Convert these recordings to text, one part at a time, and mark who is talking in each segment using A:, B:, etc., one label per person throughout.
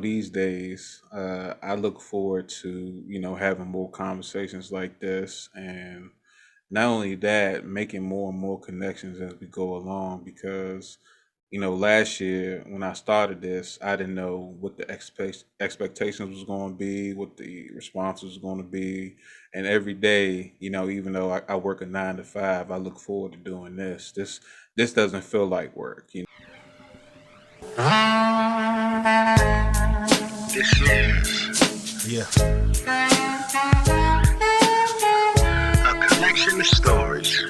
A: these days, I look forward to, having more conversations like this. And not only that, making more and more connections as we go along because, last year when I started this, I didn't know what the expectations was going to be, what the response was going to be. And every day, even though I work a 9 to 5, I look forward to doing this. This doesn't feel like work.
B: This is
C: Yeah,
B: a collection of stories.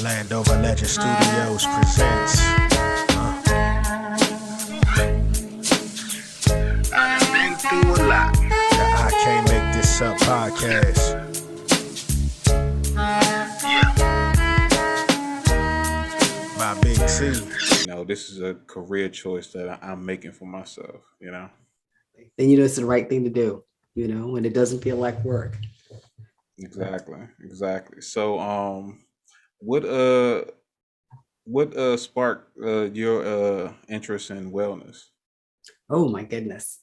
C: Landover Legend Studios presents.
B: I've been through a lot.
C: The I Can't Make This Up podcast
B: Yeah,
C: by Big T.
A: This is a career choice that I'm making for myself.
D: Then it's the right thing to do, when it doesn't feel like work.
A: Exactly, exactly. So, what sparked your interest in wellness?
D: Oh my goodness.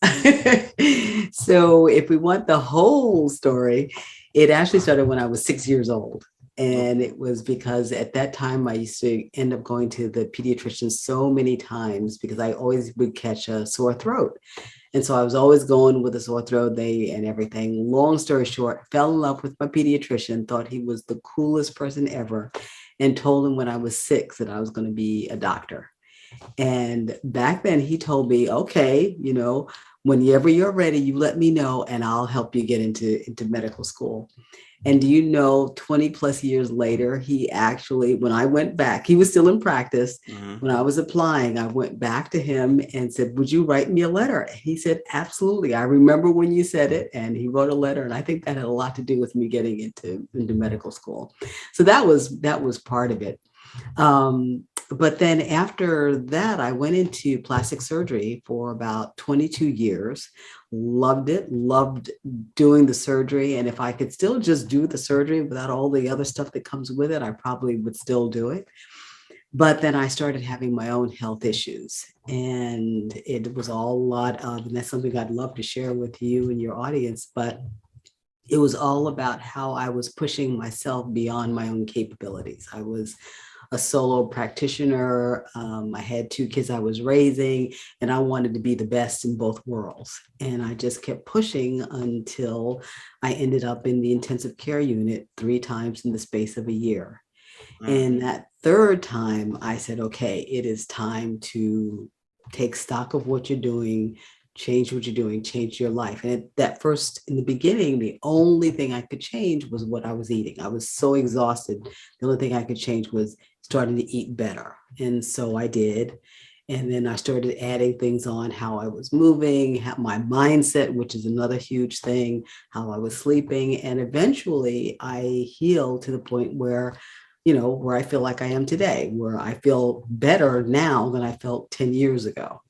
D: So if we want the whole story, it actually started when I was 6 years old. And
A: Okay.
D: it was because at that time I used to end up going to the pediatrician so many times because I always would catch a sore throat. And so I was always going with a sore throat day and everything. Long story short, fell in love with my pediatrician, thought he was the coolest person ever, and told him when I was 6 that I was going to be a doctor. And back then he told me, okay, whenever you're ready, you let me know and I'll help you get into medical school. And do you know, 20 plus years later, he actually, when I went back, he was still in practice.
A: Hmm.
D: When I was applying, I went back to him and said, would you write me a letter? And he said, absolutely. I remember when you said it. And he wrote a letter. And I think that had a lot to do with me getting into medical school. So that was part of it. But then after that, I went into plastic surgery for about 22 years. Loved it, loved doing the surgery. And if I could still just do the surgery without all the other stuff that comes with it, I probably would still do it. But then I started having my own health issues. And it was all a lot of, and that's something I'd love to share with you and your audience, but it was all about how I was pushing myself beyond my own capabilities. I was a solo practitioner. I had 2 kids I was raising, and I wanted to be the best in both worlds. And I just kept pushing until I ended up in the intensive care unit 3 times in the space of a year.
A: Mm.
D: And that third time, I said, okay, it is time to take stock of what you're doing, change what you're doing, change your life. And at that first, in the beginning, the only thing I could change was what I was eating. I was so exhausted. The only thing I could change was starting to eat better. And so I did. And then I started adding things on how I was moving, how my mindset, which is another huge thing, how I was sleeping. And eventually I healed to the point where where I feel like I am today, where I feel better now than I felt 10 years ago.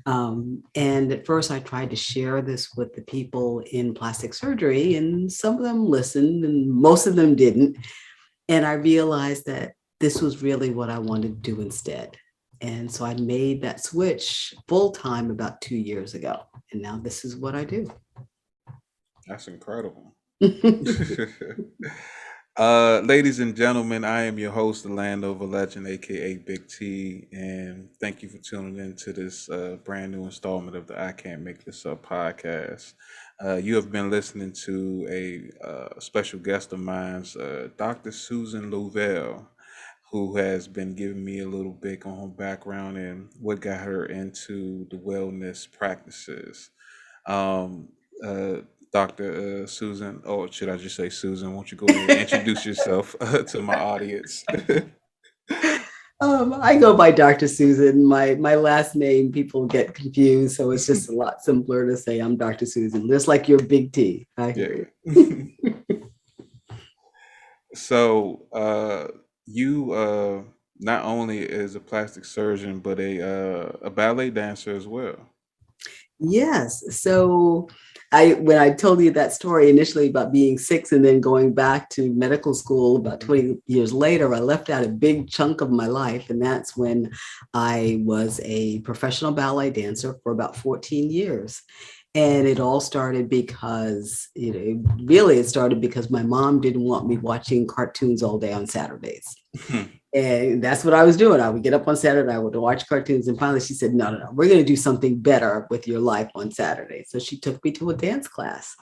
D: And at first, I tried to share this with the people in plastic surgery, and some of them listened, and most of them didn't. And I realized that this was really what I wanted to do instead. And so I made that switch full time about 2 years ago. And now this is what I do.
A: That's incredible. Ladies and gentlemen, I am your host, the Landover Legend, aka Big T, and thank you for tuning in to this brand new installment of the I Can't Make This Up podcast. You have been listening to a special guest of mine's, Dr. Susan Lovelle, who has been giving me a little bit on her background and what got her into the wellness practices. Um, uh, Dr. Susan, or should I just say Susan? Won't you go ahead and introduce yourself to my audience?
D: I go by Dr. Susan. My last name, people get confused, so it's just a lot simpler to say I'm Dr. Susan, just like your Big T. I hear
A: Yeah.
D: you.
A: So, you not only is a plastic surgeon, but a ballet dancer as well.
D: Yes. So when I told you that story initially about being 6 and then going back to medical school about 20 years later, I left out a big chunk of my life. And that's when I was a professional ballet dancer for about 14 years. And it all started because, it started because my mom didn't want me watching cartoons all day on Saturdays. And that's what I was doing. I would get up on Saturday, I would watch cartoons. And finally she said, no, we're going to do something better with your life on Saturday. So she took me to a dance class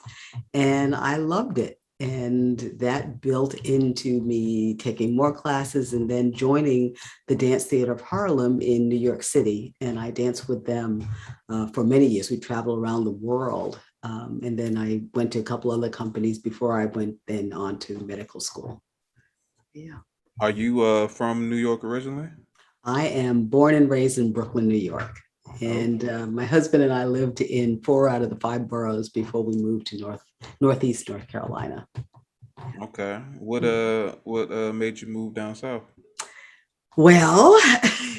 D: and I loved it. And that built into me taking more classes and then joining the Dance Theater of Harlem in New York City. And I danced with them for many years. We traveled around the world. And then I went to a couple other companies before I went then on to medical school. Yeah.
A: Are you from New York originally?
D: I am born and raised in Brooklyn, New York. And my husband and I lived in 4 out of the 5 boroughs before we moved to Northeast North Carolina.
A: Okay. What made you move down south?
D: Well,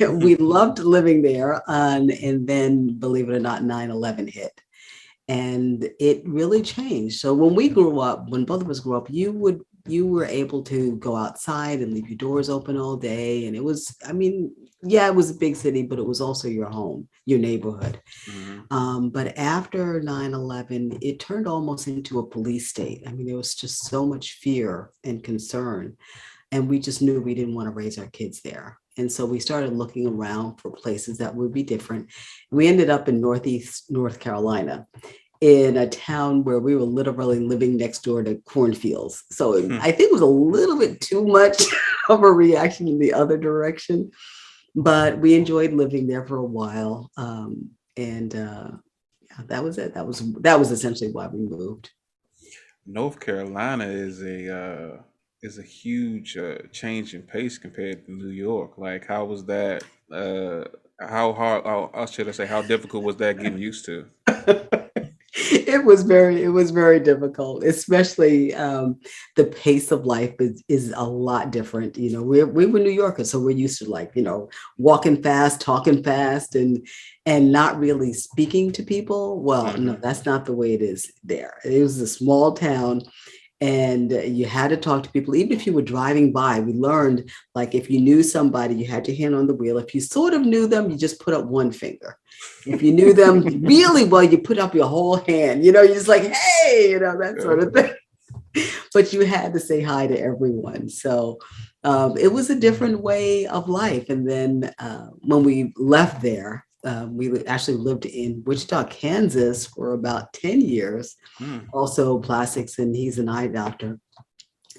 D: we loved living there. And then, believe it or not, 9/11 hit. And it really changed. So when we grew up, when both of us grew up, you were able to go outside and leave your doors open all day. And it was, it was a big city, but it was also your home, your neighborhood. But after 9/11, it turned almost into a police state. There was just so much fear and concern. And we just knew we didn't want to raise our kids there. And so we started looking around for places that would be different. We ended up in Northeast North Carolina, in a town where we were literally living next door to cornfields. So I think it was a little bit too much of a reaction in the other direction, but we enjoyed living there for a while. That was it. That was essentially why we moved.
A: North Carolina is a huge change in pace compared to New York. Like, how was that? How hard? How should I say? How difficult was that getting used to?
D: It was very difficult, especially the pace of life is a lot different. We were New Yorkers, so we're used to walking fast, talking fast, and not really speaking to people. Well, no, that's not the way it is there. It was a small town. And you had to talk to people, even if you were driving by. We learned, if you knew somebody, you had your hand on the wheel. If you sort of knew them, you just put up one finger. If you knew them really well, you put up your whole hand. You're just like, hey, that sort of thing. But you had to say hi to everyone. So it was a different way of life. And then when we left there, we actually lived in Wichita, Kansas for about 10 years, also plastics, and he's an eye doctor.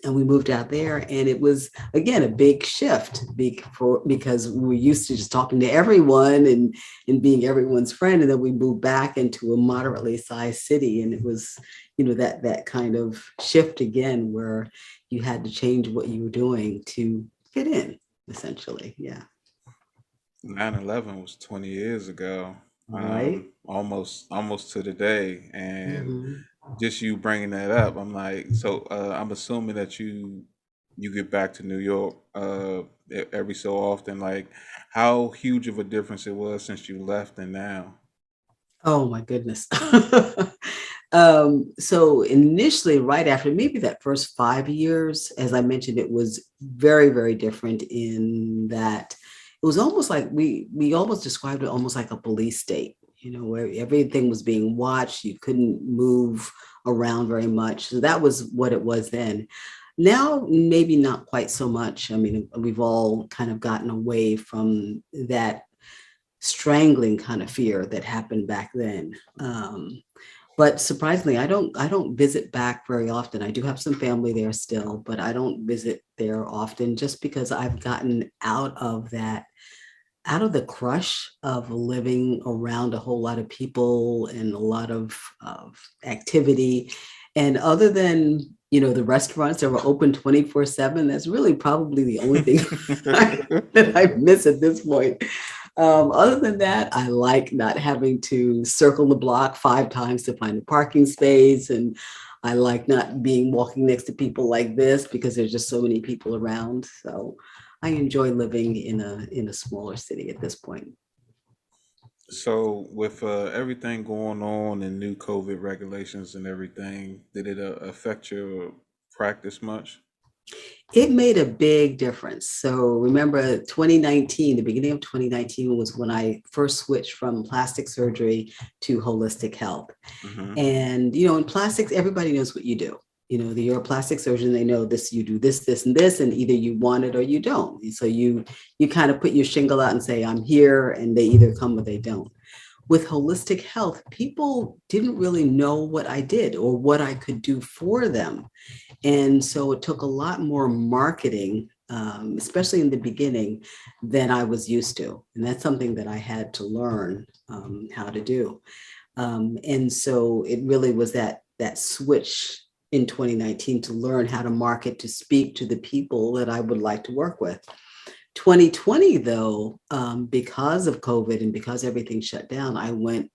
D: And we moved out there, and it was, again, a big shift because we were used to just talking to everyone and being everyone's friend. And then we moved back into a moderately sized city. And it was, that kind of shift again, where you had to change what you were doing to fit in, essentially. Yeah.
A: 9/11 was 20 years ago,
D: Right.
A: almost to the day, and just you bringing that up, I'm like, so I'm assuming that you get back to New York every so often. Like, how huge of a difference it was since you left and now?
D: Oh my goodness. So initially, right after maybe that first 5 years, as I mentioned, it was very, very different in that it was almost like we almost described it almost like a police state, where everything was being watched. You couldn't move around very much. So that was what it was then. Now, maybe not quite so much. We've all kind of gotten away from that strangling kind of fear that happened back then. But surprisingly, I don't visit back very often. I do have some family there still, but I don't visit there often, just because I've gotten out of the crush of living around a whole lot of people and a lot of activity. And other than, the restaurants that were open 24/7, that's really probably the only thing that I miss at this point. Other than that, I like not having to circle the block 5 times to find a parking space. And I like not walking next to people like this because there's just so many people around. So I enjoy living in a smaller city at this point.
A: So with everything going on and new COVID regulations and everything, did it affect your practice much?
D: It made a big difference. So remember 2019, the beginning of 2019 was when I first switched from plastic surgery to holistic health.
A: Mm-hmm.
D: And, in plastics, everybody knows what you do. You're a plastic surgeon, they know this, you do this, this, and this, and either you want it or you don't. So you kind of put your shingle out and say, I'm here, and they either come or they don't. With holistic health, people didn't really know what I did or what I could do for them. And so it took a lot more marketing, especially in the beginning, than I was used to. And that's something that I had to learn how to do. And so it really was that switch in 2019 to learn how to market, to speak to the people that I would like to work with. 2020, though, because of COVID and because everything shut down, I went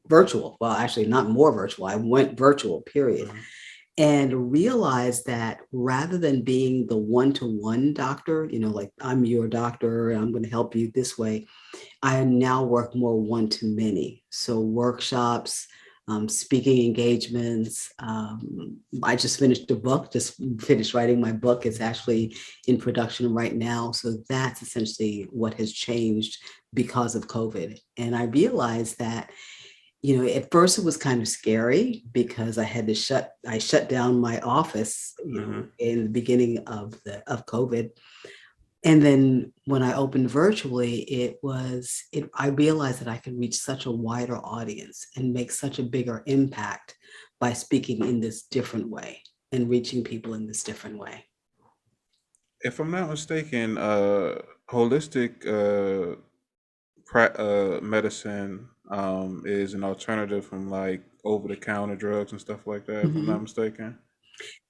D: virtual. Well, actually, not more virtual. I went virtual, period,
A: Mm-hmm.
D: and realized that rather than being the one-to-one doctor, like I'm your doctor and I'm going to help you this way, I now work more one-to-many. So workshops, speaking engagements. I just finished a book, just finished writing my book. It's actually in production right now. So that's essentially what has changed because of COVID. And I realized that at first it was kind of scary because I shut down my office,
A: Mm-hmm.
D: in the beginning of COVID. And then when I opened virtually, I realized that I could reach such a wider audience and make such a bigger impact by speaking in this different way and reaching people in this different way.
A: If I'm not mistaken, holistic medicine is an alternative from like over-the-counter drugs and stuff like that. If I'm not
D: Mhm.
A: mistaken.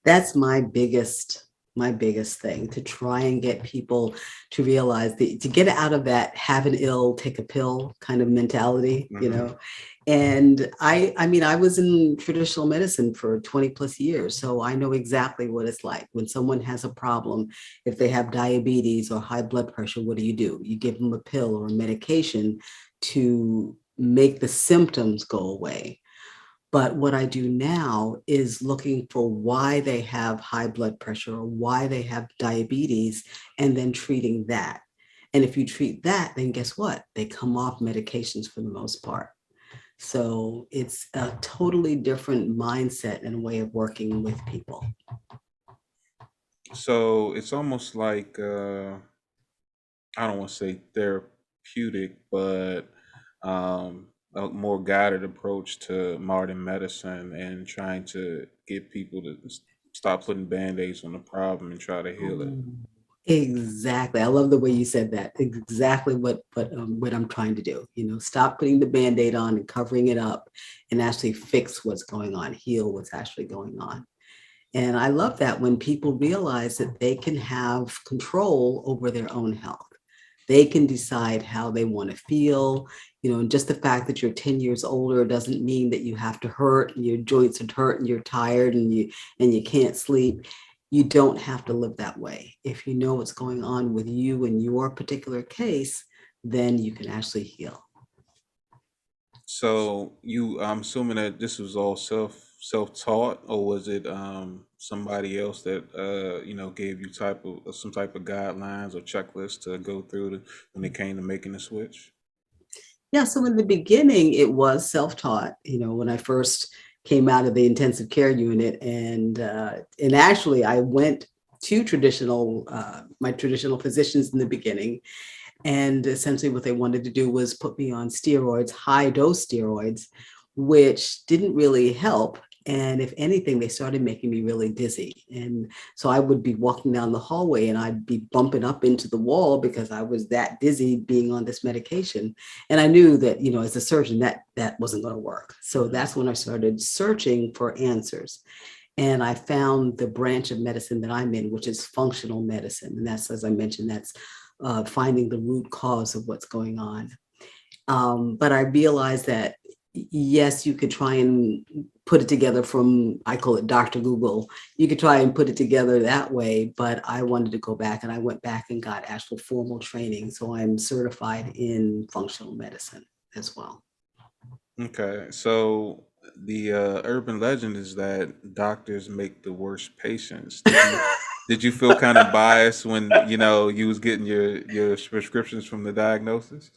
D: That's my biggest thing, to try and get people to realize that, to get out of that have an ill, take a pill kind of mentality,
A: Mm-hmm.
D: And I mean, I was in traditional medicine for 20 plus years, so I know exactly what it's like when someone has a problem. If they have diabetes or high blood pressure, what do? You give them a pill or a medication to make the symptoms go away. But what I do now is looking for why they have high blood pressure or why they have diabetes, and then treating that. And if you treat that, then guess what? They come off medications for the most part. So it's a totally different mindset and way of working with people.
A: So it's almost like I don't want to say therapeutic, but a more guided approach to modern medicine and trying to get people to stop putting band-aids on the problem and try to heal it.
D: Oh, exactly. I love the way you said that. Exactly what I'm trying to do. Stop putting the Band-Aid on and covering it up, and actually fix what's going on, heal what's actually going on. And I love that when people realize that they can have control over their own health. They can decide how they want to feel. And just the fact that you're 10 years older doesn't mean that you have to hurt and your joints are hurt and you're tired and you can't sleep. You don't have to live that way. If you know what's going on with you in your particular case, then you can actually heal.
A: So I'm assuming that this was all self-taught, or was it somebody else that gave you type of some type of guidelines or checklist to go through when it came to making the switch?
D: Yeah, so in the beginning, it was self-taught, when I first came out of the intensive care unit. And actually, I went to my traditional physicians in the beginning. And essentially what they wanted to do was put me on steroids, high dose steroids, which didn't really help. And if anything, they started making me really dizzy. And so I would be walking down the hallway and I'd be bumping up into the wall because I was that dizzy being on this medication. And I knew that, as a surgeon, that wasn't going to work. So
A: Hmm.
D: that's when I started searching for answers. And I found the branch of medicine that I'm in, which is functional medicine. And that's, as I mentioned, that's finding the root cause of what's going on. But I realized that, yes, you could try and put it together from, I call it Dr. Google. You could try and put it together that way, but I wanted to go back, and I went back and got actual formal training. So I'm certified in functional medicine. as well.
A: Okay, so the urban legend is that doctors make the worst patients. Did you feel kind of biased when you was getting your prescriptions from the diagnosis?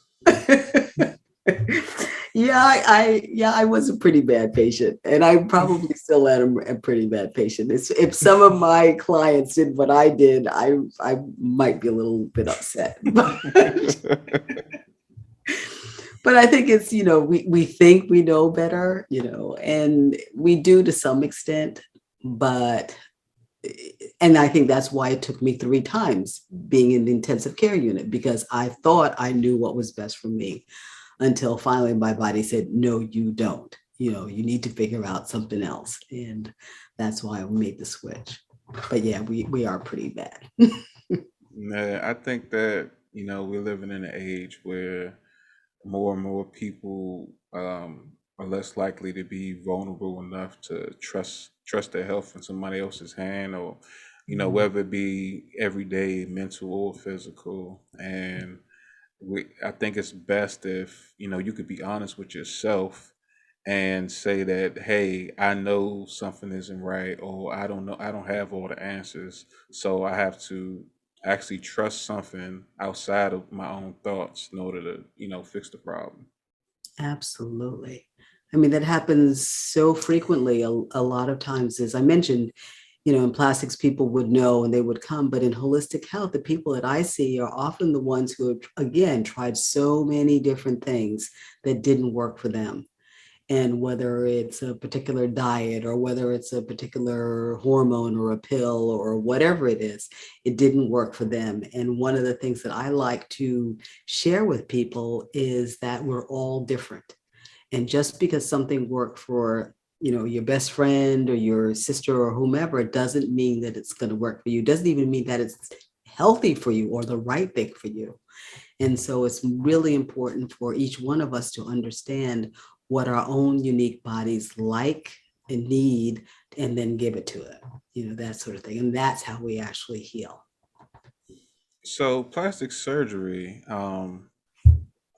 D: Yeah, I was a pretty bad patient, and I probably still am a pretty bad patient. If some of my clients did what I did, I might be a little bit upset. But I think it's, we think we know better, and we do to some extent, but and I think that's why it took me 3 times being in the intensive care unit, because I thought I knew what was best for me until finally my body said, no, you don't. You need to figure out something else. And that's why we made the switch. But yeah, we are pretty bad.
A: Yeah, I think that we're living in an age where more and more people are less likely to be vulnerable enough to trust their health in somebody else's hand, or whether it be everyday mental or physical. And I think it's best if you could be honest with yourself and say that, hey, I know something isn't right, or I don't know, I don't have all the answers, so I have to actually trust something outside of my own thoughts in order to fix the problem.
D: Absolutely. I mean, that happens so frequently. A lot of times, as I mentioned, in plastics, people would know and they would come. But in holistic health, the people that I see are often the ones who have, again, tried so many different things that didn't work for them. And whether it's a particular diet or whether it's a particular hormone or a pill or whatever it is, it didn't work for them. And one of the things that I like to share with people is that we're all different. And just because something worked for, your best friend or your sister or whomever, it doesn't mean that it's going to work for you. It doesn't even mean that it's healthy for you or the right thing for you. And so it's really important for each one of us to understand what our own unique bodies like and need, and then give it to it, that sort of thing. And that's how we actually heal.
A: So plastic surgery,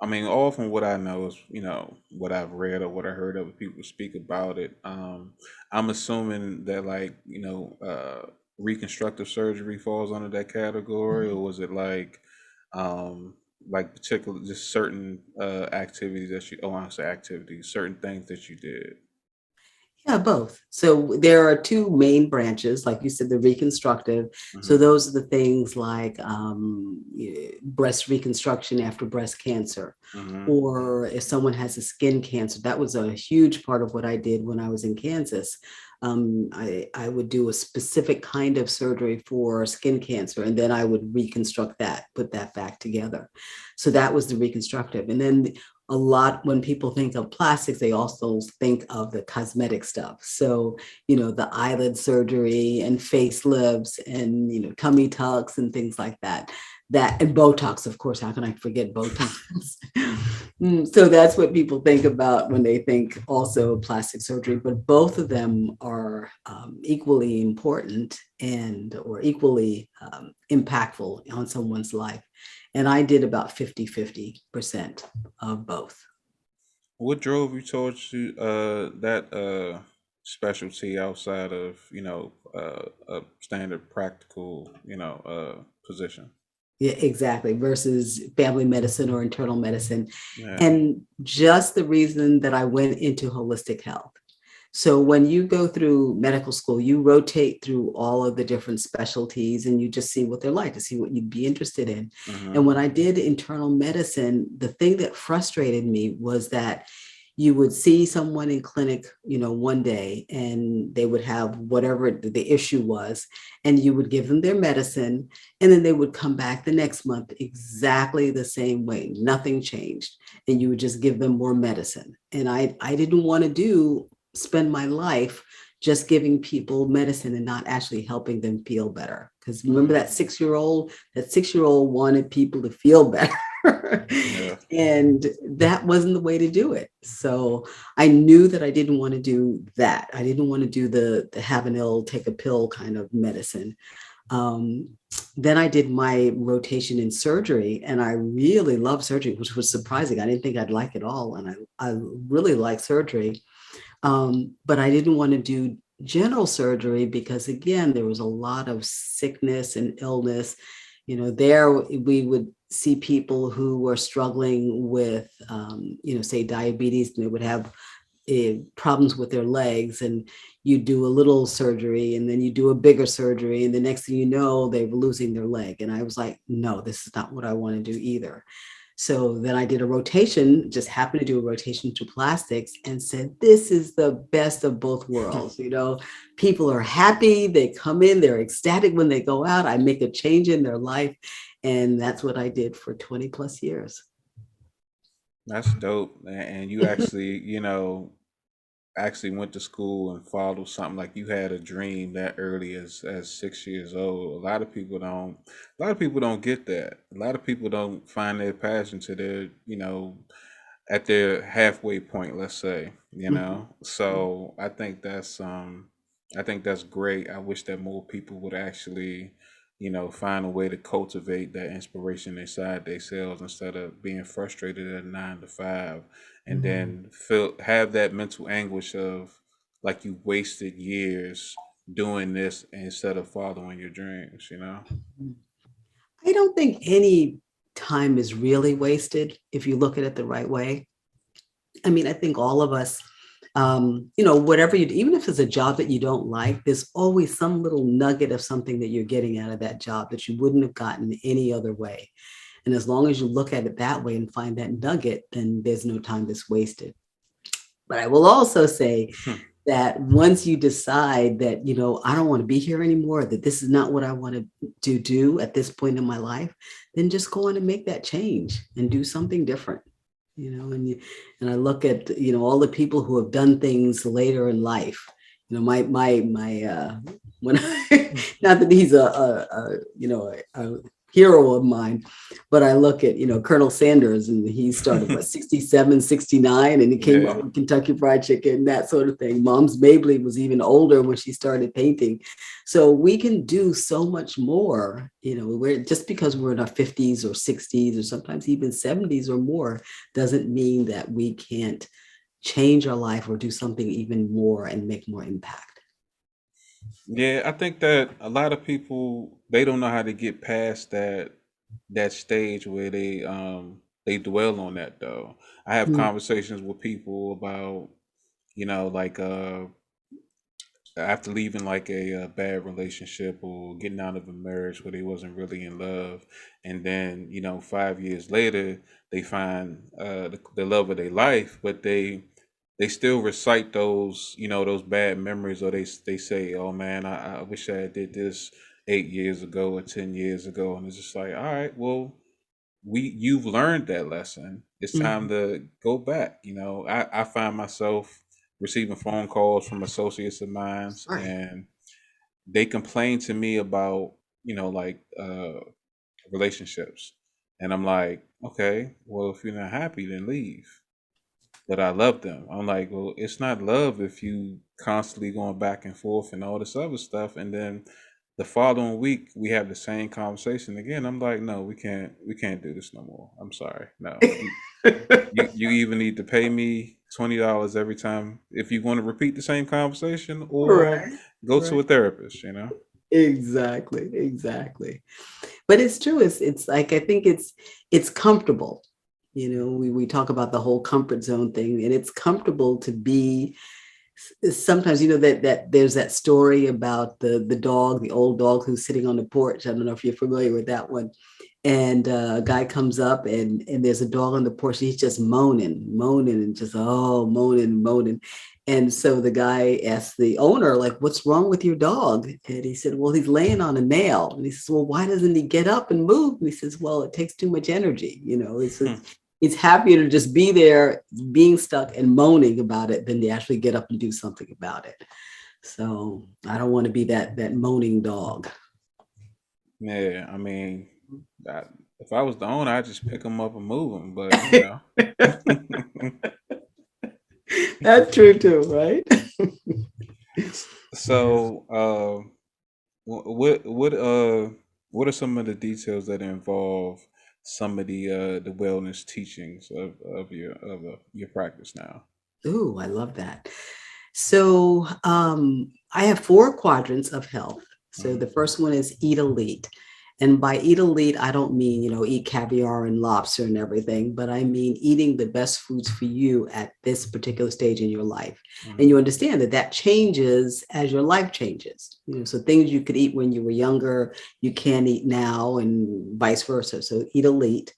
A: I mean, all from what I know is, what I've read or what I heard other people speak about it. I'm assuming that, like, reconstructive surgery falls under that category, or was it like particular, just certain activities that you, oh, I say activities, certain things that you did?
D: Yeah, both. So there are two main branches, like you said, the reconstructive. So
A: Hmm.
D: those are the things like breast reconstruction after breast cancer,
A: Hmm.
D: or if someone has a skin cancer. That was a huge part of what I did when I was in Kansas. I would do a specific kind of surgery for skin cancer, and then I would reconstruct that, put that back together. So that was the reconstructive. And then a lot, when people think of plastics, they also think of the cosmetic stuff. So, the eyelid surgery and facelifts and, tummy tucks and things like that. That and Botox, of course. How can I forget Botox? So that's what people think about when they think also plastic surgery. But both of them are equally important and or equally impactful on someone's life. And I did about 50-50% of both.
A: What drove you towards that specialty outside of a standard practical position?
D: Yeah, exactly. Versus family medicine or internal medicine.
A: Yeah.
D: And just the reason that I went into holistic health. So when you go through medical school, you rotate through all of the different specialties and you just see what they're like to see what you'd be interested in. And
A: Hmm.
D: when I did internal medicine, the thing that frustrated me was that you would see someone in clinic, one day, and they would have whatever the issue was, and you would give them their medicine, and then they would come back the next month exactly the same way. Nothing changed. And you would just give them more medicine. And I didn't want to spend my life just giving people medicine and not actually helping them feel better. Because remember
A: Hmm.
D: that 6-year-old wanted people to feel better.
A: Yeah.
D: And that wasn't the way to do it. So I knew that I didn't want to do that. I didn't want to do the have an ill, take a pill kind of medicine. Um, then I did my rotation in surgery, and I really love surgery, which was surprising. I didn't think I'd like it all, and I really like surgery. But I didn't want to do general surgery because, again, there was a lot of sickness and illness. There we would see people who were struggling with, say diabetes, and they would have problems with their legs, and you do a little surgery and then you do a bigger surgery, and the next thing you know, they were losing their leg. And I was like, no, this is not what I want to do either. So then I did a rotation, just happened to do a rotation to plastics, and said, this is the best of both worlds. People are happy, they come in, they're ecstatic when they go out. I make a change in their life. And that's what I did for 20 plus years.
A: That's dope. And you actually, actually went to school and followed something like you had a dream that early as 6 years old. A lot of people don't get that. A lot of people don't find their passion to their, at their halfway point, let's say,
D: Mhm.
A: So I think that's great. I wish that more people would actually, find a way to cultivate that inspiration inside themselves instead of being frustrated at 9 to 5 and
D: Mhm.
A: then feel have that mental anguish of like you wasted years doing this instead of following your dreams.
D: I don't think any time is really wasted if you look at it the right way. I mean, I think all of us, whatever you do, even if it's a job that you don't like, there's always some little nugget of something that you're getting out of that job that you wouldn't have gotten any other way. And as long as you look at it that way and find that nugget, then there's no time that's wasted. But I will also say that once you decide that, I don't want to be here anymore, that this is not what I want to do at this point in my life, then just go on and make that change and do something different. And I look at, all the people who have done things later in life. My when not that he's a hero of mine, but I look at, Colonel Sanders, and he started what, 67, 69, and he came up
A: Yeah.
D: with Kentucky Fried Chicken, that sort of thing. Mom's Mabley was even older when she started painting. So we can do so much more, we're just because we're in our 50s or 60s or sometimes even 70s or more, doesn't mean that we can't change our life or do something even more and make more impact.
A: Yeah, I think that a lot of people they don't know how to get past that stage where they dwell on that though. I have
D: Mm.
A: conversations with people about, like after leaving like a bad relationship or getting out of a marriage where they wasn't really in love, and then 5 years later they find the love of their life, but they still recite those bad memories, or they say, oh man, I wish I did this 8 years ago or 10 years ago, and it's just like, all right, well, you've learned that lesson. It's time
D: Mhm.
A: to go back. I find myself receiving phone calls from associates of mine,
D: Right.
A: and they complain to me about, like relationships. And I'm like, okay, well, if you're not happy, then leave. But I love them. I'm like, well, it's not love if you constantly going back and forth and all this other stuff. And then the following week we have the same conversation again. I'm like, no, we can't do this no more. I'm sorry. No. You even need to pay me $20 every time if you want to repeat the same conversation, or
D: Right.
A: go to
D: Right.
A: a therapist.
D: Exactly. Exactly. But it's true. It's like, I think it's comfortable. We talk about the whole comfort zone thing, and it's comfortable to be sometimes, that there's that story about the dog, the old dog who's sitting on the porch. I don't know if you're familiar with that one. And a guy comes up, and there's a dog on the porch. And he's just moaning, and just, oh, moaning. And so the guy asked the owner, like, what's wrong with your dog? And he said, well, he's laying on a nail. And he says, well, why doesn't he get up and move? And he says, well, it takes too much energy. It's happier to just be there being stuck and moaning about it than to actually get up and do something about it. So I don't want to be that moaning dog.
A: Yeah, I mean, I, if I was the owner, I'd just pick them up and move them. But.
D: That's true too, right?
A: So, What are some of the details that involve some of the wellness teachings of your practice now?
D: Ooh, I love that. So I have four quadrants of health. So
A: Hmm.
D: the first one is eat elite. And by eat elite, I don't mean, eat caviar and lobster and everything, but I mean eating the best foods for you at this particular stage in your life. And
A: Hmm.
D: you understand that that changes as your life changes. So things you could eat when you were younger, you can't eat now, and vice versa. So eat elite.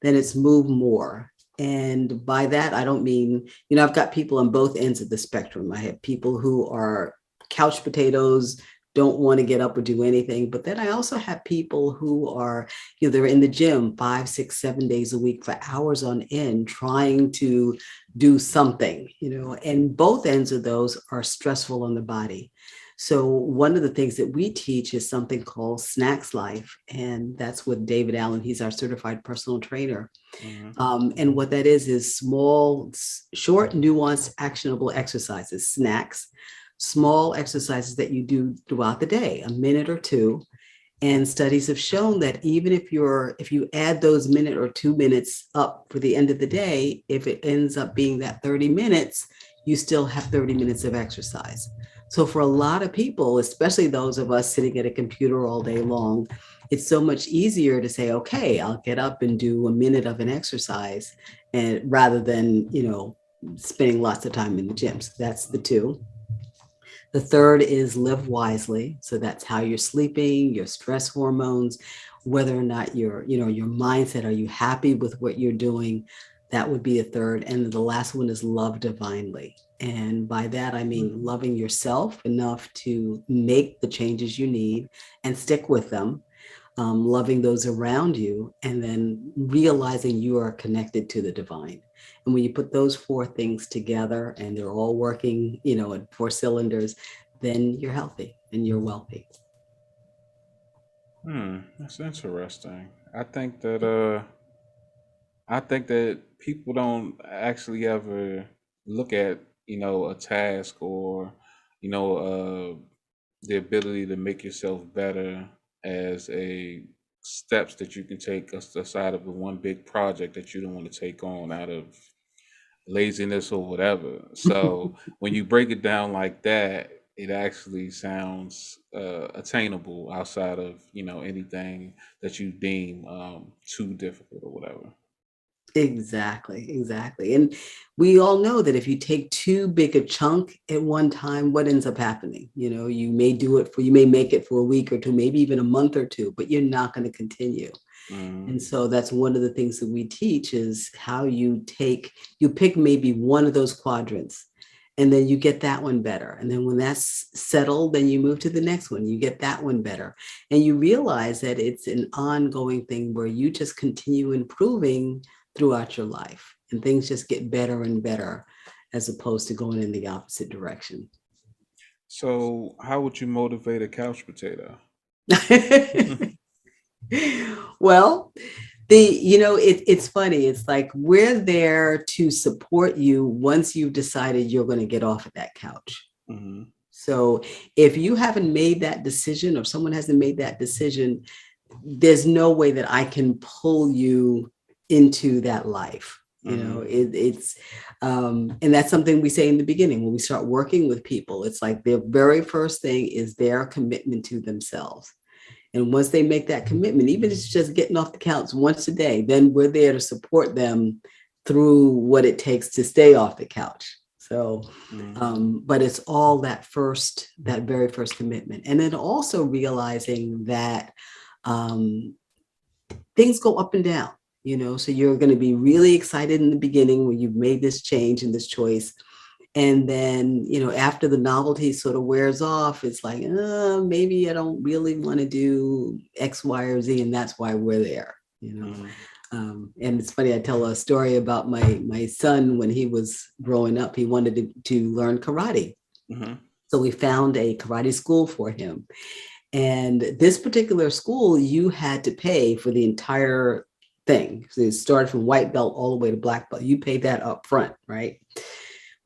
D: Then it's move more. And by that, I don't mean, I've got people on both ends of the spectrum. I have people who are couch potatoes, don't want to get up or do anything. But then I also have people who are, they're in the gym 5, 6, 7 days a week for hours on end, trying to do something, and both ends of those are stressful on the body. So one of the things that we teach is something called Snacks Life, and that's with David Allen. He's our certified personal trainer.
A: Hmm.
D: And what that is small, short, nuanced, actionable exercises, snacks, small exercises that you do throughout the day, a minute or two. And studies have shown that even if you add those minute or 2 minutes up for the end of the day, if it ends up being that 30 minutes, you still have 30 minutes of exercise. So for a lot of people, especially those of us sitting at a computer all day long, it's so much easier to say, okay, I'll get up and do a minute of an exercise, and rather than, spending lots of time in the gym. So that's the two. The third is live wisely. So that's how you're sleeping, your stress hormones, whether or not your mindset, are you happy with what you're doing? That would be a third. And the last one is love divinely. And by that, I mean loving yourself enough to make the changes you need and stick with them, loving those around you, and then realizing you are connected to the divine. And when you put those four things together and they're all working, at four cylinders, then you're healthy and you're wealthy.
A: That's interesting. I think that people don't actually ever look at, a task or, you know, the ability to make yourself better as a steps that you can take aside of the one big project that you don't want to take on out of laziness or whatever. So when you break it down like that, it actually sounds attainable outside of, anything that you deem too difficult or whatever.
D: Exactly, exactly. And we all know that if you take too big a chunk at one time, what ends up happening? You may make it for a week or two, maybe even a month or two, but you're not going to continue.
A: Mm.
D: And so that's one of the things that we teach is how you pick maybe one of those quadrants, and then you get that one better. And then when that's settled, then you move to the next one, you get that one better. And you realize that it's an ongoing thing where you just continue improving throughout your life, and things just get better and better as opposed to going in the opposite direction.
A: So how would you motivate a couch potato?
D: Well, it's funny. It's like we're there to support you once you've decided you're going to get off of that couch.
A: Hmm.
D: So if you haven't made that decision or someone hasn't made that decision, there's no way that I can pull you into that life.
A: Hmm.
D: And that's something we say in the beginning when we start working with people. It's like their very first thing is their commitment to themselves. And once they make that commitment, even if it's just getting off the couch once a day, then we're there to support them through what it takes to stay off the couch. So,
A: Hmm.
D: but it's all that very first commitment. And then also realizing that um, things go up and down, so you're going to be really excited in the beginning when you've made this change and this choice. And then, after the novelty sort of wears off, it's like, maybe I don't really want to do X, Y, or Z. And that's why we're there.
A: Hmm.
D: And it's funny, I tell a story about my son when he was growing up. He wanted to learn karate.
A: Hmm.
D: So we found a karate school for him. And this particular school, you had to pay for the entire thing. So it started from white belt all the way to black belt. You paid that up front, right?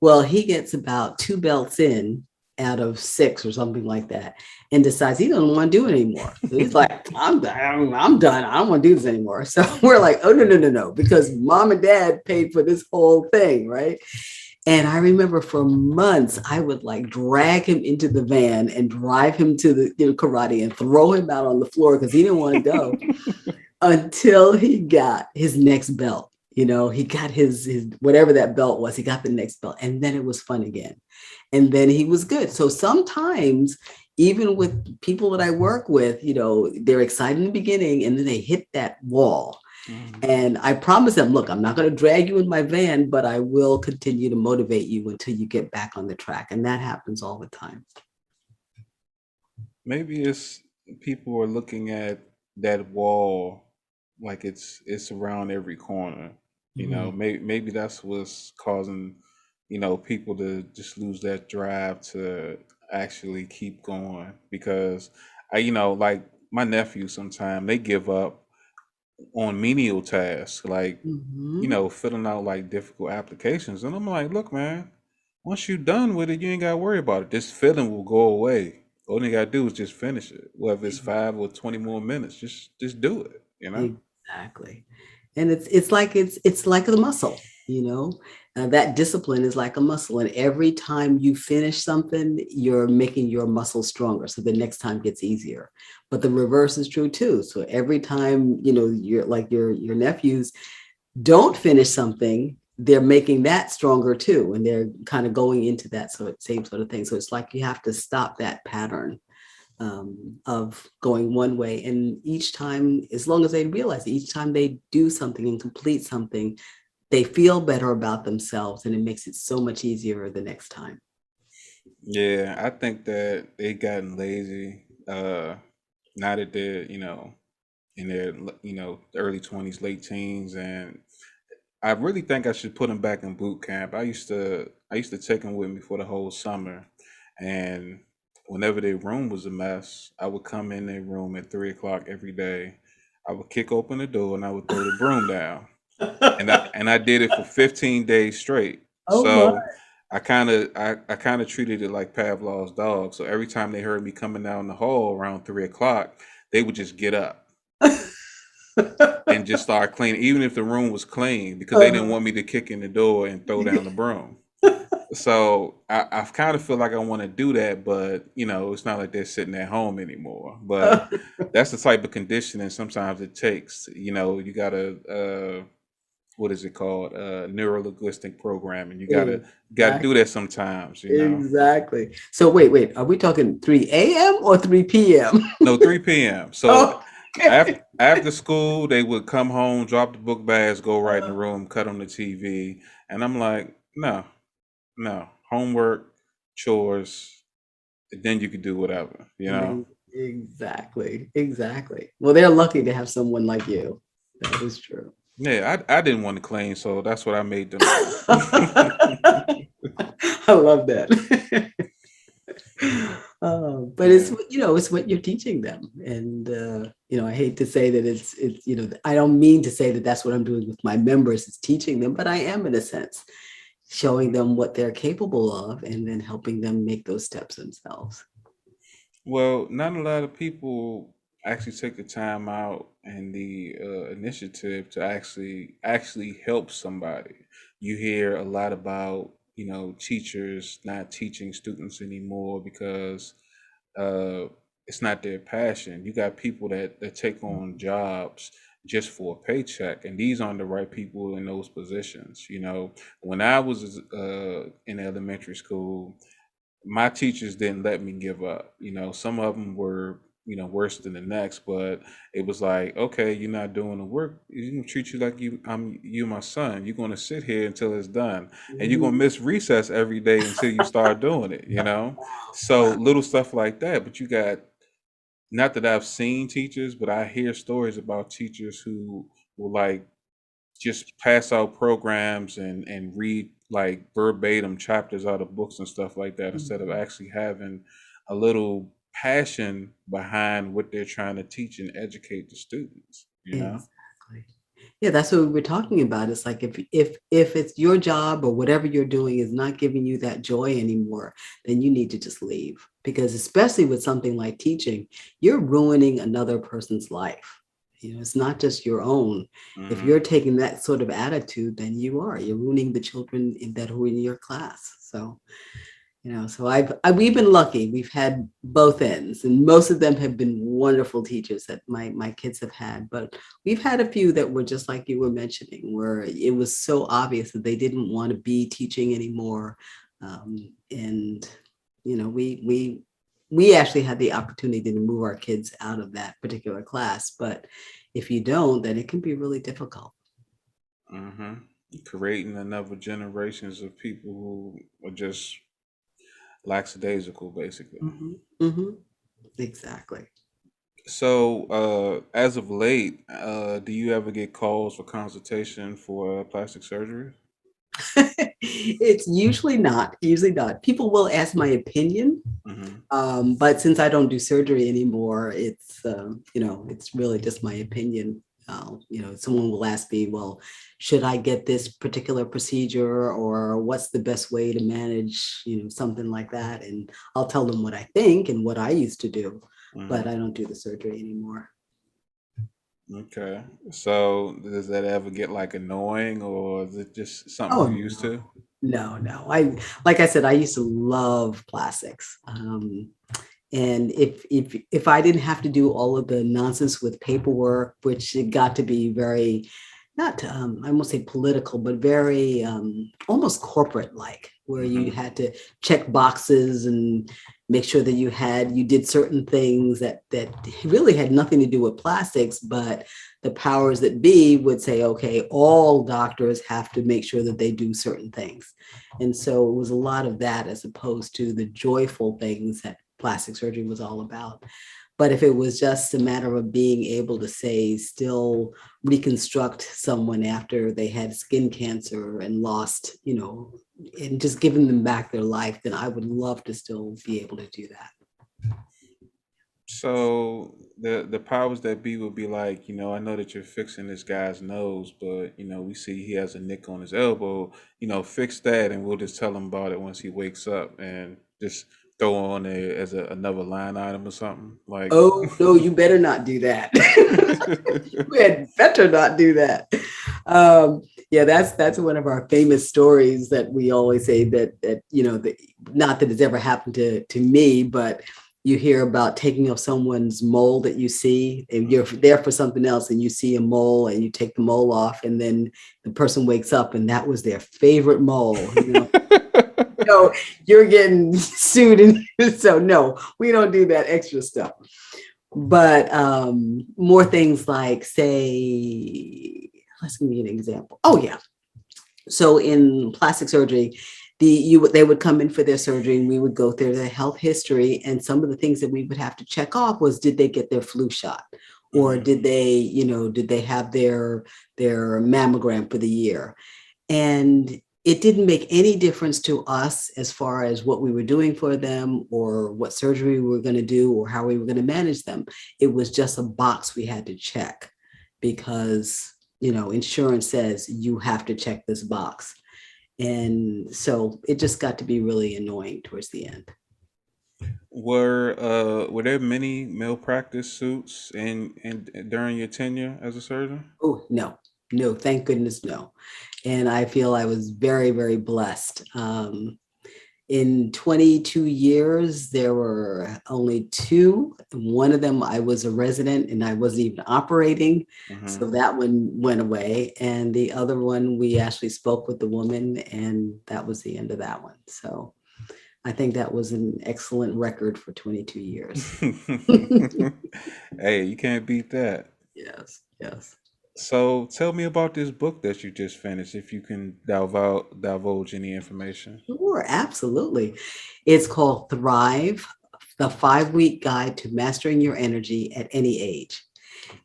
D: Well, he gets about two belts in, out of 6 or something like that, and decides he doesn't want to do it anymore. So he's like, I'm done. I don't want to do this anymore. So we're like, oh, no, no, no, no, because mom and dad paid for this whole thing, right? And I remember for months, I would like drag him into the van and drive him to the karate and throw him out on the floor because he didn't want to go until he got his next belt. He got his whatever that belt was, he got the next belt. And then it was fun again. And then he was good. So sometimes, even with people that I work with, they're excited in the beginning and then they hit that wall. And I promise them, look, I'm not going to drag you in my van, but I will continue to motivate you until you get back on the track. And that happens all the time.
A: Maybe it's people are looking at that wall like it's around every corner.
D: Mhm.
A: Maybe that's what's causing, people to just lose that drive to actually keep going. Because like my nephews sometimes they give up on menial tasks, like,
D: Mhm.
A: filling out like difficult applications. And I'm like, look, man, once you're done with it, you ain't got to worry about it. This feeling will go away. All you got to do is just finish it. Whether it's 5 or 20 more minutes, just do it.
D: Exactly. And it's like the muscle, that discipline is like a muscle. And every time you finish something, you're making your muscle stronger. So the next time gets easier. But the reverse is true too. So every time, you're like your nephews don't finish something, they're making that stronger too. And they're kind of going into that same sort of thing. So it's like you have to stop that pattern of going one way. And each time, as long as they realize each time they do something and complete something, they feel better about themselves and it makes it so much easier the next time.
A: Yeah, I think that they gotten lazy. Now that they're, in their, early 20s, late teens, and I really think I should put them back in boot camp. I used to take them with me for the whole summer, and whenever their room was a mess, I would come in their room at 3 o'clock every day. I would kick open the door and I would throw the broom down, and I did it for 15 days straight.
D: Oh my.
A: So I kind of treated it like Pavlov's dog. So every time they heard me coming down the hall around 3 o'clock, they would just get up and just start cleaning, even if the room was clean, because they didn't want me to kick in the door and throw down the broom. So I kind of feel like I want to do that, but it's not like they're sitting at home anymore. But that's the type of conditioning sometimes it takes. You gotta what is it called? Neuro linguistic programming. You gotta do
D: Exactly.
A: that sometimes.
D: Exactly. So wait, are we talking 3 a.m. or 3 p.m.?
A: No, 3 p.m. So after
D: Okay.
A: after school, they would come home, drop the book bags, go right in the room, cut on the TV, and I'm like, no, no, homework, chores, then you could do whatever.
D: Exactly. Exactly. Well, they're lucky to have someone like you. That is true.
A: Yeah, I didn't want to clean, so that's what I made them do.
D: I love that. But
A: Yeah.
D: it's what you're teaching them. And, I hate to say that I don't mean to say that that's what I'm doing with my members, is teaching them, but I am in a sense showing them what they're capable of and then helping them make those steps themselves.
A: Well, not a lot of people actually take the time out and the initiative to actually help somebody. You hear a lot about teachers not teaching students anymore because uh, it's not their passion. You got people that take on jobs just for a paycheck, and these aren't the right people in those positions. When I was in elementary school, my teachers didn't let me give up. Some of them were, worse than the next, but it was like, okay, you're not doing the work. You can treat you like you my son. You're gonna sit here until it's done, and you're gonna
D: Mhm.
A: miss recess every day until you start doing it. So
D: Wow.
A: little stuff like that. But you got, not that I've seen teachers, but I hear stories about teachers who will like just pass out programs and read like verbatim chapters out of books and stuff like that, instead of
D: Mhm.
A: actually having a little passion behind what they're trying to teach and educate the students.
D: Exactly. Yeah, that's what we were talking about. It's like if it's your job or whatever you're doing is not giving you that joy anymore, then you need to just leave. Because especially with something like teaching, you're ruining another person's life. It's not just your own. If
A: Hmm.
D: you're taking that sort of attitude, then you're ruining the children that who are in your class. So so we've been lucky. We've had both ends, and most of them have been wonderful teachers that my kids have had. But we've had a few that were just like you were mentioning, where it was so obvious that they didn't want to be teaching anymore. And we actually had the opportunity to move our kids out of that particular class. But if you don't, then it can be really difficult.
A: Hmm. Creating another generations of people who are just lackadaisical, basically.
D: Hmm. Exactly.
A: So, as of late, do you ever get calls for consultation for plastic surgery?
D: It's usually not. People will ask my opinion,
A: Hmm.
D: but since I don't do surgery anymore, it's really just my opinion. Someone will ask me, well, should I get this particular procedure, or what's the best way to manage, something like that? And I'll tell them what I think and what I used to do, but
A: Hmm.
D: I don't do the surgery anymore.
A: Okay. So, does that ever get like annoying, or is it just something
D: Oh
A: you're used
D: no,
A: to?
D: no. Like I said, I used to love plastics. And if I didn't have to do all of the nonsense with paperwork, which it got to be very, not I won't say political, but very almost corporate like, where you
A: Hmm.
D: had to check boxes and make sure that you did certain things that really had nothing to do with plastics, but the powers that be would say, okay, all doctors have to make sure that they do certain things. And so it was a lot of that as opposed to the joyful things that plastic surgery was all about. But if it was just a matter of being able to say, still reconstruct someone after they had skin cancer and lost, and just giving them back their life, then I would love to still be able to do that.
A: So the powers that be would be like, I know that you're fixing this guy's nose, but we see he has a nick on his elbow. Fix that, and we'll just tell him about it once he wakes up, and just throw on it as another line item or something like.
D: Oh, no, you better not do that. You had better not do that. Yeah, that's one of our famous stories that we always say that not that it's ever happened to me, but you hear about taking off someone's mole that you see, and you're there for something else, and you see a mole, and you take the mole off, and then the person wakes up, and that was their favorite mole. No, you're getting sued, and so no, we don't do that extra stuff. But more things like, say, let's give me an example. Oh yeah, so in plastic surgery, they would come in for their surgery, and we would go through their health history, and some of the things that we would have to check off was, did they get their flu shot, or
A: Hmm.
D: did they have their mammogram for the year? And it didn't make any difference to us as far as what we were doing for them, or what surgery we were going to do, or how we were going to manage them. It was just a box we had to check because, insurance says you have to check this box. And so it just got to be really annoying towards the end.
A: Were there many malpractice suits in during your tenure as a surgeon?
D: Oh, no, no, thank goodness, no. And I feel I was very, very blessed. In 22 years, there were only two. One of them, I was a resident and I wasn't even operating.
A: Hmm.
D: So that one went away. And the other one, we actually spoke with the woman, and that was the end of that one. So I think that was an excellent record for 22 years.
A: Hey, you can't beat that.
D: Yes, yes.
A: So tell me about this book that you just finished, if you can divulge any information.
D: Sure, absolutely. It's called Thrive, the 5-week guide to mastering your energy at any age.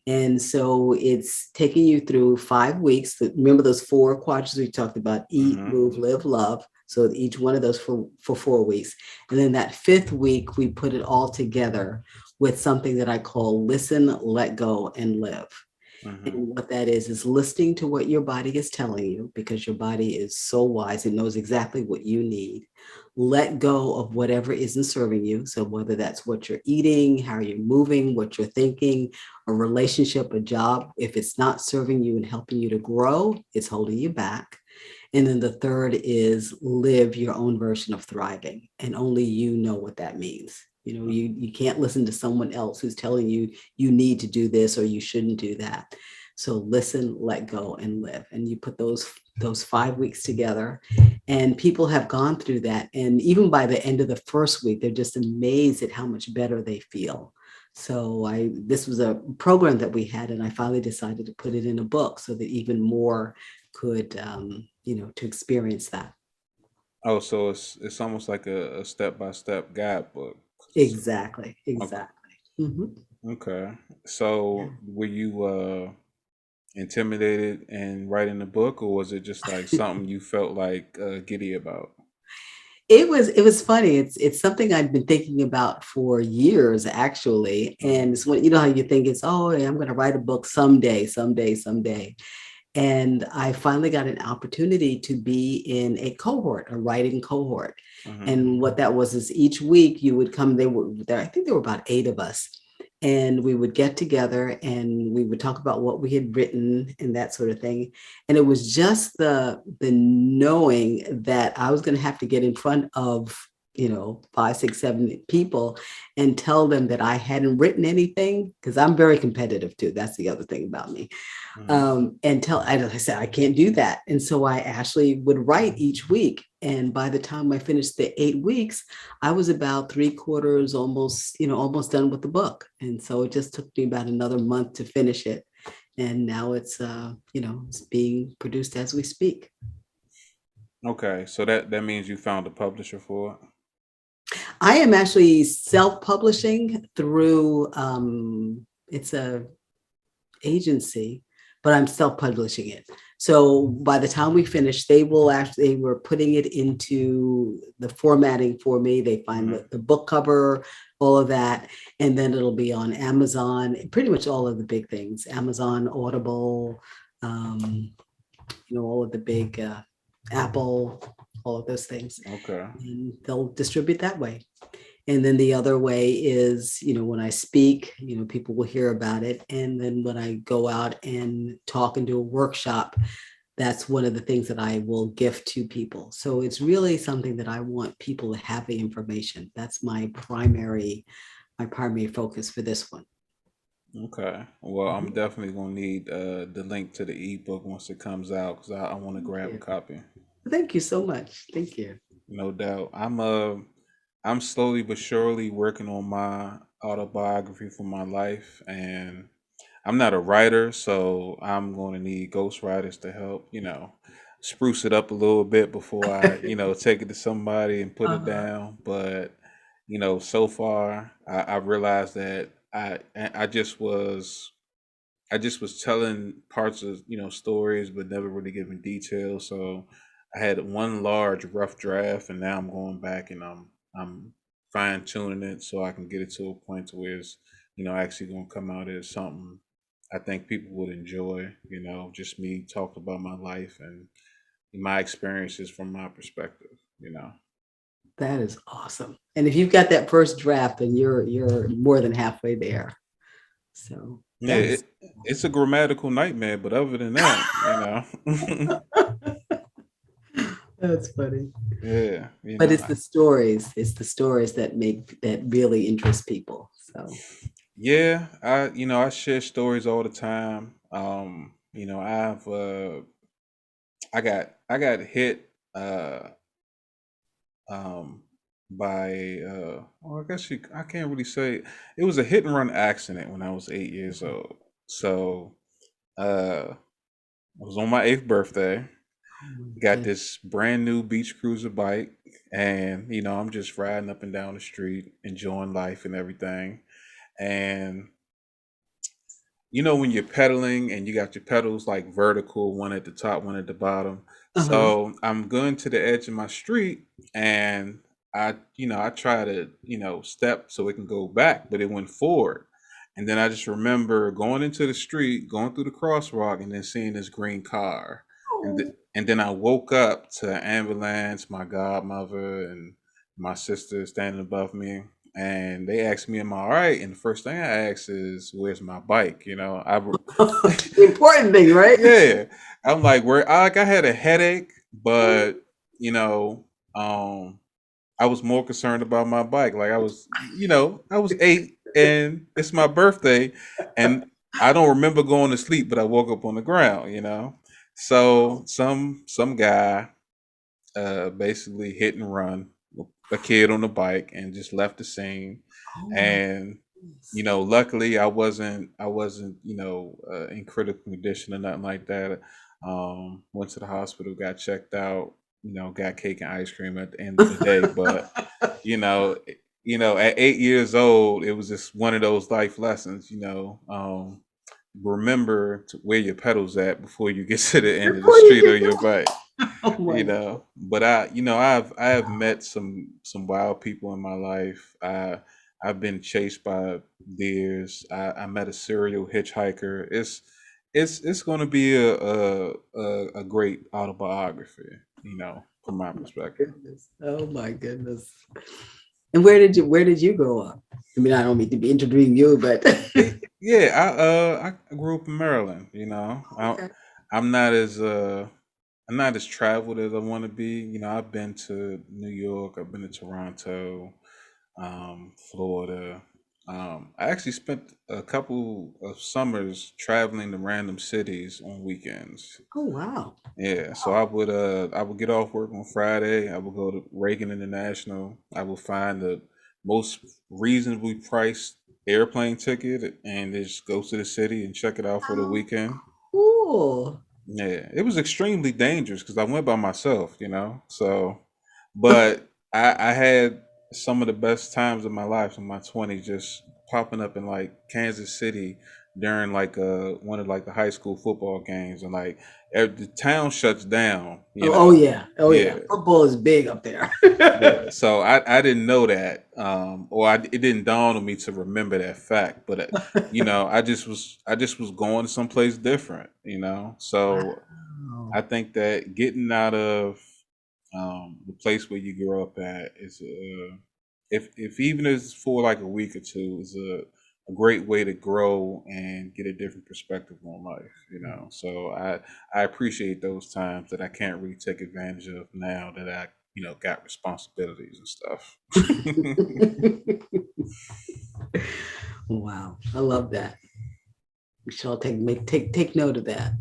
D: And so it's taking you through 5 weeks. Remember those four quadrants we talked about: eat,
A: Hmm.
D: move, live, love. So each one of those for 4 weeks. And then that fifth week, we put it all together with something that I call listen, let go, and live.
A: Mm-hmm.
D: And what that is listening to what your body is telling you, because your body is so wise, it knows exactly what you need. Let go of whatever isn't serving you. So whether that's what you're eating, how you're moving, what you're thinking, a relationship, a job, if it's not serving you and helping you to grow, it's holding you back. And then the third is live your own version of thriving. And only you know what that means. You know, you can't listen to someone else who's telling you you need to do this or you shouldn't do that. So listen, let go, and live. And you put those 5 weeks together, and people have gone through that. And even by the end of the first week, they're just amazed at how much better they feel. So this was a program that we had, and I finally decided to put it in a book so that even more could, to experience that.
A: Oh, so it's almost like a step by step guidebook.
D: Exactly,
A: Okay.
D: exactly. Mhm.
A: Okay.
D: Yeah.
A: So were you intimidated in writing the book, or was it just like something you felt like giddy about?
D: It was funny. It's something I've been thinking about for years, actually. And
A: Mm-hmm.
D: it's when you know how you think it's, oh, yeah, I'm going to write a book someday, someday, someday. And I finally got an opportunity to be in a cohort, a writing cohort.
A: Mm-hmm.
D: And what that was is each week you would come, they were there, I think there were about 8 of us. And we would get together and we would talk about what we had written and that sort of thing. And it was just the knowing that I was going to have to get in front of, 5, 6, 7 people and tell them that I hadn't written anything, because I'm very competitive too. That's the other thing about me.
A: Mm-hmm.
D: And I said, I can't do that. And so I actually would write each week. And by the time I finished the 8 weeks, I was about 3/4, almost done with the book. And so it just took me about another month to finish it. And now it's being produced as we speak.
A: Okay, so that means you found a publisher for it.
D: I am actually self-publishing through, it's a agency, but I'm self-publishing it. So by the time we finish, they were putting it into the formatting for me. They find
A: Mm-hmm.
D: the book cover, all of that, and then it'll be on Amazon, pretty much all of the big things, Amazon, Audible, um, all of the big Apple, all of those things.
A: Okay.
D: And they'll distribute that way. And then the other way is, when I speak, people will hear about it. And then when I go out and talk and do a workshop, that's one of the things that I will gift to people. So it's really something that I want people to have the information. That's my primary focus for this one.
A: Okay. Well, I'm
D: Mhm.
A: definitely gonna need the link to the ebook once it comes out because I want to
D: Thank
A: grab a
D: you.
A: copy.
D: Thank you so much. Thank you.
A: No doubt. I'm slowly but surely working on my autobiography for my life, and I'm not a writer, so I'm going to need ghostwriters to help, spruce it up a little bit before I, take it to somebody and put it
D: Uh-huh.
A: down. But, so far I realized that I just was telling parts of, stories, but never really giving details. So I had one large rough draft, and now I'm going back and I'm fine tuning it so I can get it to a point to where it's, actually going to come out as something I think people would enjoy. Just me talking about my life and my experiences from my perspective.
D: That is awesome. And if you've got that first draft, then you're more than halfway there. So
A: Yeah,
D: that is
A: it's a grammatical nightmare, but other than that,
D: that's funny.
A: yeah,
D: But it's the stories that really interest people. So
A: Yeah, I share stories all the time. I got hit um by well, I can't really say it was a hit and run accident when I was 8 years old. So I was on my eighth birthday,
D: oh my
A: got
D: goodness.
A: this brand new beach cruiser bike, and I'm just riding up and down the street, enjoying life and everything. And when you're pedaling and you got your pedals like vertical, one at the top, one at the bottom.
D: Uh-huh.
A: So I'm going to the edge of my street and I try to, step so it can go back, but it went forward. And then I just remember going into the street, going through the crosswalk, and then seeing this green car. And then I woke up to an ambulance, my godmother and my sister standing above me. And they asked me, "Am I all right?" And the first thing I asked is, "Where's my bike?"
D: The important thing, right?
A: Yeah, I'm like, where? I had a headache, but you know, um, I was more concerned about my bike. Like I was 8 and it's my birthday, and I don't remember going to sleep, but I woke up on the ground. So some guy basically hit and run a kid on the bike and just left the scene.
D: Oh my
A: And
D: goodness.
A: luckily I wasn't in critical condition or nothing like that. Went to the hospital, got checked out, got cake and ice cream at the end of the day. But you know, at 8 years old, it was just one of those life lessons. Remember to where your pedals at before you get to the end of the
D: Before you
A: street
D: get
A: or your bike.
D: oh my
A: But I have met some wild people in my life. I've been chased by deers. I met a serial hitchhiker. It's going to be a great autobiography, from my perspective.
D: goodness. Oh my goodness. And where did you grow up? I mean, I don't mean to be interviewing you, but
A: Yeah, I grew up in Maryland.
D: okay.
A: I'm not as uh I'm not as traveled as I want to be. I've been to New York. I've been to Toronto, Florida. I actually spent a couple of summers traveling to random cities on weekends.
D: Oh wow.
A: Yeah, so I would get off work on Friday. I would go to Reagan International. I would find the most reasonably priced airplane ticket and just go to the city and check it out for the
D: Oh,
A: weekend.
D: cool.
A: Yeah, it was extremely dangerous because I went by myself. So, but I had some of the best times of my life in my 20s, just popping up in like Kansas City during like one of like the high school football games, and like the town shuts down.
D: Oh yeah. Oh yeah.
A: Yeah,
D: Football is big up there.
A: yeah. So I didn't know that, or it didn't dawn on me to remember that fact. But I just was going someplace different. So
D: Wow.
A: I think that getting out of the place where you grew up at is if even if it's for like a week or two, is a great way to grow and get a different perspective on life. So I appreciate those times that I can't really take advantage of now that I got responsibilities and stuff.
D: Wow. I love that. We shall take note of that.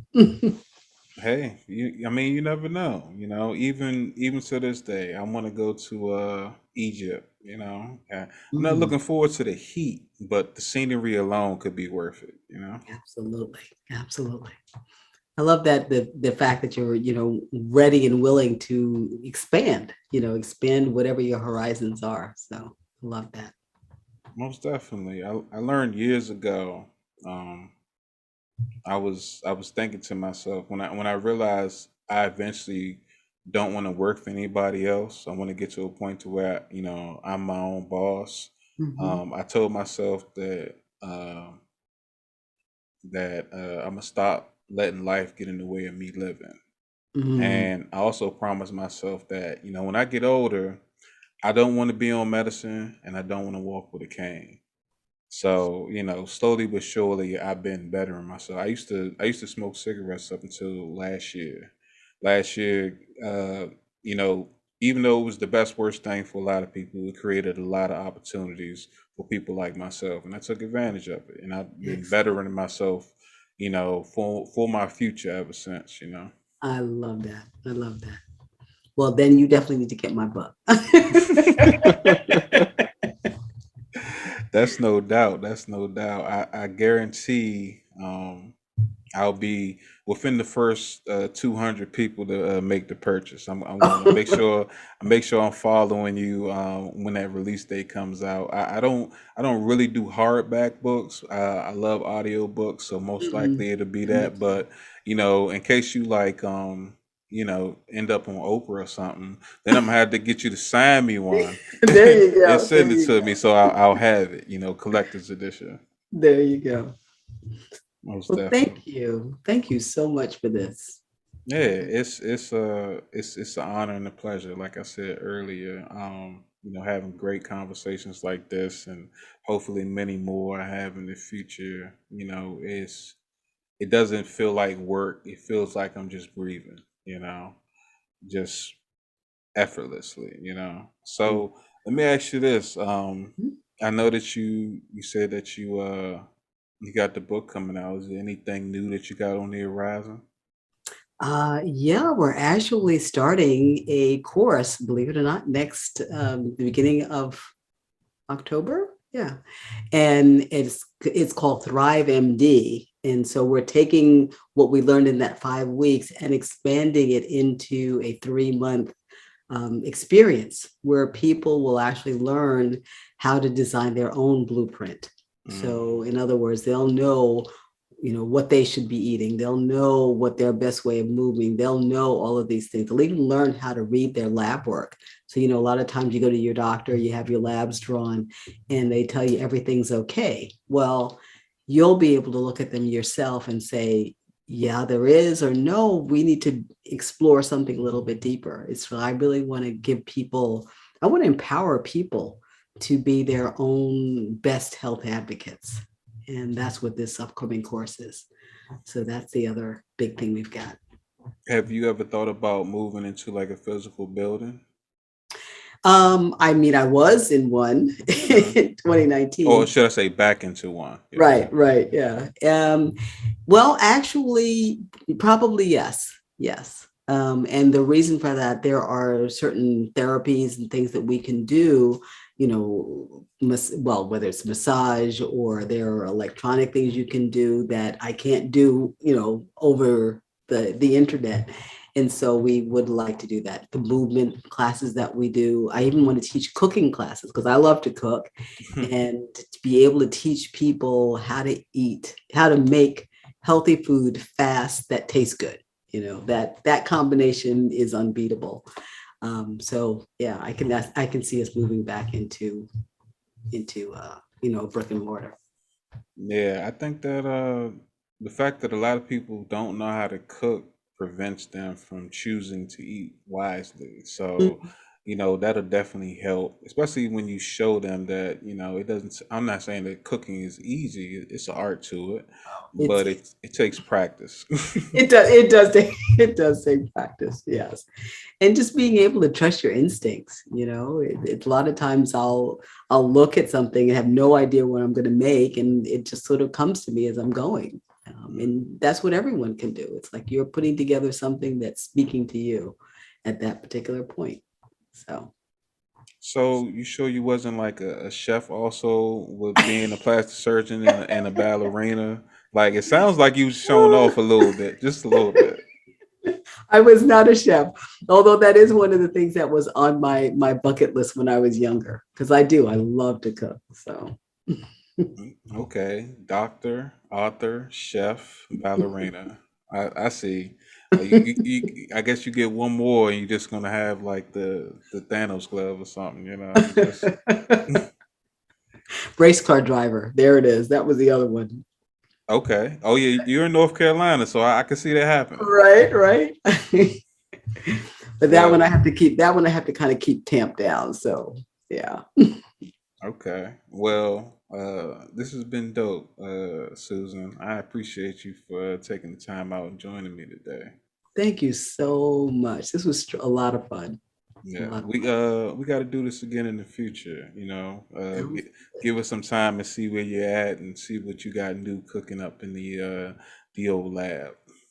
A: Hey, I mean, you never know. Even to this day, I want to go to Egypt. I'm not
D: Mm,
A: looking forward to the heat, but the scenery alone could be worth it.
D: absolutely. Absolutely. I love that the fact that you're, ready and willing to expand whatever your horizons are. So I love that.
A: Most definitely. I learned years ago. Um, I was thinking to myself when I realized I eventually don't want to work for anybody else. I want to get to a point to where I'm my own boss.
D: Mhm.
A: I told myself that I'm gonna stop letting life get in the way of me living.
D: Mhm.
A: And I also promised myself that when I get older, I don't want to be on medicine and I don't want to walk with a cane. So, slowly but surely, I've been bettering myself. I used to smoke cigarettes up until last year. Last year, you know, even though it was the best worst thing for a lot of people, it created a lot of opportunities for people like myself, and I took advantage of it. And I've been
D: Excellent.
A: bettering myself, for my future ever since.
D: I love that. I love that. Well, then you definitely need to get my book.
A: That's no doubt. That's no doubt. I guarantee I'll be within the first 200 people to make the purchase. I'm going to make sure I'm following you when that release date comes out. I don't really do hardback books. I love audio books, so most
D: Mm,
A: likely it'll be
D: me
A: that.
D: too.
A: But in case you like end up on Oprah or something, then I'm gonna have to get you to sign me one
D: There you
A: and
D: go. There
A: send it
D: you
A: to me
D: go.
A: so I'll have it. Collector's edition.
D: There you go.
A: Most
D: Well,
A: definitely.
D: thank you so much for this.
A: Yeah, it's an honor and a pleasure. Like I said earlier, having great conversations like this, and hopefully many more I have in the future. It doesn't feel like work. It feels like I'm just breathing. Just effortlessly. So let me ask you this. I know that you said that you got the book coming out. Is there anything new that you got on the horizon?
D: Yeah, we're actually starting a course, believe it or not, next the beginning of October. Yeah, and it's called Thrive MD. And so we're taking what we learned in that 5 weeks and expanding it into a 3 month experience where people will actually learn how to design their own blueprint.
A: Mm.
D: So in other words, they'll know, what they should be eating. They'll know what their best way of moving. They'll know all of these things. They'll even learn how to read their lab work. So, a lot of times you go to your doctor, you have your labs drawn, and they tell you everything's okay. Well, you'll be able to look at them yourself and say, yeah, there is, or no, we need to explore something a little bit deeper. I really want to I want to empower people to be their own best health advocates. And that's what this upcoming course is. So that's the other big thing we've got.
A: Have you ever thought about moving into like a physical building?
D: I mean, I was in one
A: Uh,
D: in
A: or
D: 2019.
A: should I say back into one? Yeah.
D: Right, yeah. Well, actually, probably yes, yes. And the reason for that, there are certain therapies and things that we can do, well, whether it's massage or there are electronic things you can do that I can't do, over the internet. And so we would like to do that. The movement classes that we do. I even want to teach cooking classes because I love to cook, and to be able to teach people how to eat, how to make healthy food fast that tastes good. That combination is unbeatable. So yeah, I can see us moving back into brick and mortar.
A: Yeah, I think that the fact that a lot of people don't know how to cook prevents them from choosing to eat wisely. So, that'll definitely help, especially when you show them that, it doesn't, I'm not saying that cooking is easy, it's an art to it,
D: It's
A: but it takes practice.
D: it does take practice, yes. And just being able to trust your instincts. A lot of times I'll look at something and have no idea what I'm going to make, and it just sort of comes to me as I'm going. And that's what everyone can do. It's like you're putting together something that's speaking to you at that particular point. So
A: So you sure you wasn't like a chef also with being a plastic surgeon and a ballerina? Like it sounds like you was showing off a little bit, just a little bit.
D: I was not a chef, although that is one of the things that was on my bucket list when I was younger, because I love to cook. So
A: Okay, doctor, author, chef, ballerina. I see. I guess you get one more, and you're just gonna have like the Thanos glove or something. You just
D: race car driver, there it is. That was the other one.
A: okay. Oh yeah, you're in North Carolina, so I can see that happening.
D: Right. But
A: Well,
D: that one I have to kind of keep tamped down. So yeah.
A: okay. Well, this has been dope, Susan. I appreciate you for taking the time out and joining me today.
D: Thank you so much. This was a lot of fun. A
A: Yeah,
D: lot of
A: we got to do this again in the future.
D: fun.
A: Give us some time and see where you're at and see what you got new cooking up in the old lab.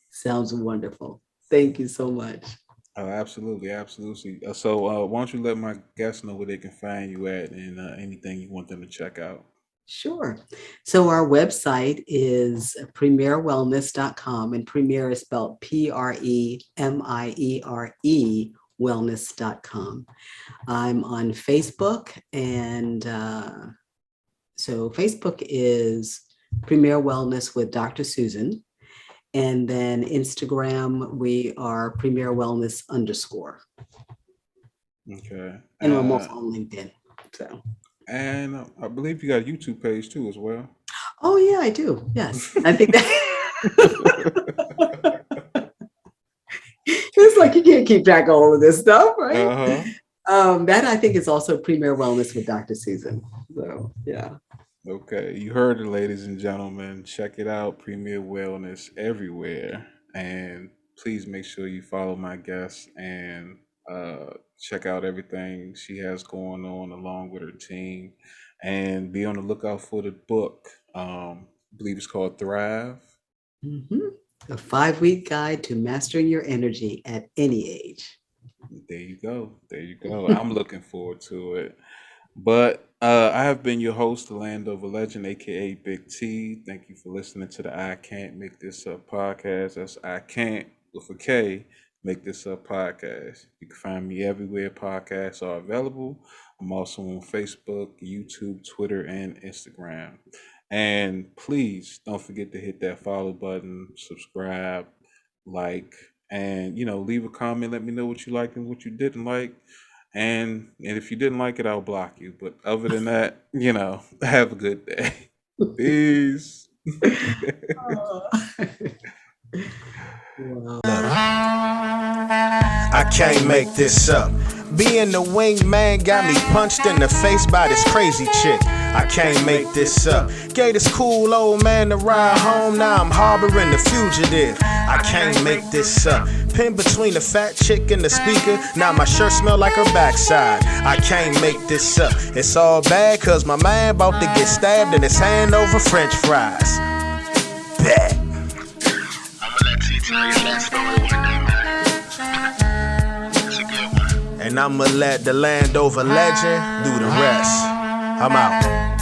D: Sounds wonderful. Thank you so much.
A: Absolutely, absolutely. So, why don't you let my guests know where they can find you at and anything you want them to check out?
D: Sure. So our website is premierwellness.com, and Premier is spelled Premiere wellness.com. I'm on Facebook, and so Facebook is Premier Wellness with Dr. Susan. And then Instagram, we are Premier Wellness _
A: Okay.
D: and I'm also on LinkedIn. So,
A: And I believe you got a YouTube page too as well.
D: Oh yeah, I do. Yes. I think that it's like you can't keep track of all of this stuff, right?
A: Uh-huh.
D: That I think is also Premier Wellness with Dr. Susan. So yeah.
A: Okay, you heard it, ladies and gentlemen. Check it out, Premier Wellness everywhere. And please make sure you follow my guest and check out everything she has going on along with her team. And be on the lookout for the book. I believe it's called Thrive.
D: Mhm. A 5-week guide to mastering your energy at any age.
A: There you go. There you go. I'm looking forward to it. But I have been your host, the Land of a Legend, aka Big T. Thank you for listening to the I Can't Make This Up podcast. That's I Can't with a K Make This Up podcast. You can find me everywhere podcasts are available. I'm also on Facebook, YouTube, Twitter, and Instagram. And please don't forget to hit that follow button, subscribe, like, and leave a comment. Let me know what you liked and what you didn't like. And if you didn't like it, I'll block you. But other than that, have a good day. Peace.
D: Wow.
C: I can't make this up. Being the wingman got me punched in the face by this crazy chick. I can't make this up. Gave this cool old man to ride home. Now I'm harboring the fugitive. I can't make this up. Pinned between the fat chick and the speaker. Now my shirt smell like her backside. I can't make this up. It's all bad cause my man about to get stabbed in his hand over French fries. Bet.
B: I'ma let T tell you that story one day, man. It's a good one.
C: And I'ma let the Land over legend do the rest. I'm out.